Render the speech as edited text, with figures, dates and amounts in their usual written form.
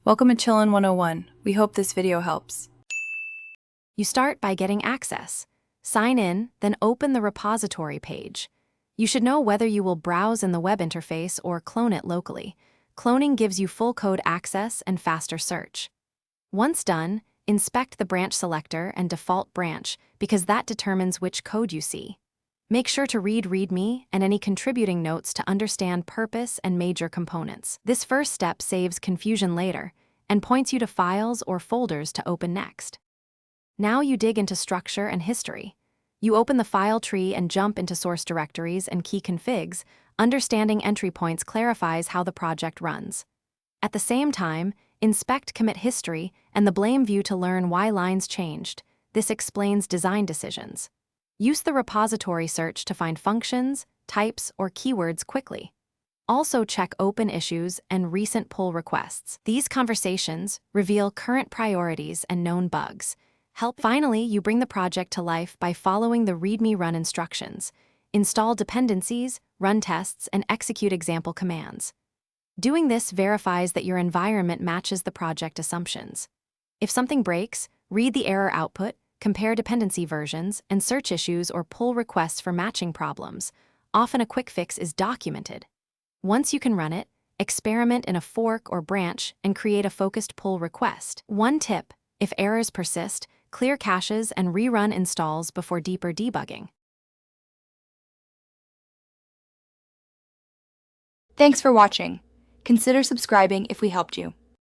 Welcome to Chillin' 101. We hope this video helps. You start by getting access. Sign in, then open the repository page. You should know whether you will browse in the web interface or clone it locally. Cloning gives you full code access and faster search. Once done, inspect the branch selector and default branch because that determines which code you see. Make sure to read README and any contributing notes to understand purpose and major components. This first step saves confusion later and points you to files or folders to open next. Now you dig into structure and history. You open the file tree and jump into source directories and key configs. Understanding entry points clarifies how the project runs. At the same time, inspect commit history and the blame view to learn why lines changed. This explains design decisions. Use the repository search to find functions, types, or keywords quickly. Also check open issues and recent pull requests. These conversations reveal current priorities and known bugs. Finally, you bring the project to life by following the README run instructions. Install dependencies, run tests, and execute example commands. Doing this verifies that your environment matches the project assumptions. If something breaks, read the error output, compare dependency versions, and search issues or pull requests for matching problems. Often a quick fix is documented. Once you can run it, experiment in a fork or branch and create a focused pull request. One tip: if errors persist, clear caches and rerun installs before deeper debugging. Thanks for watching. Consider subscribing if we helped you.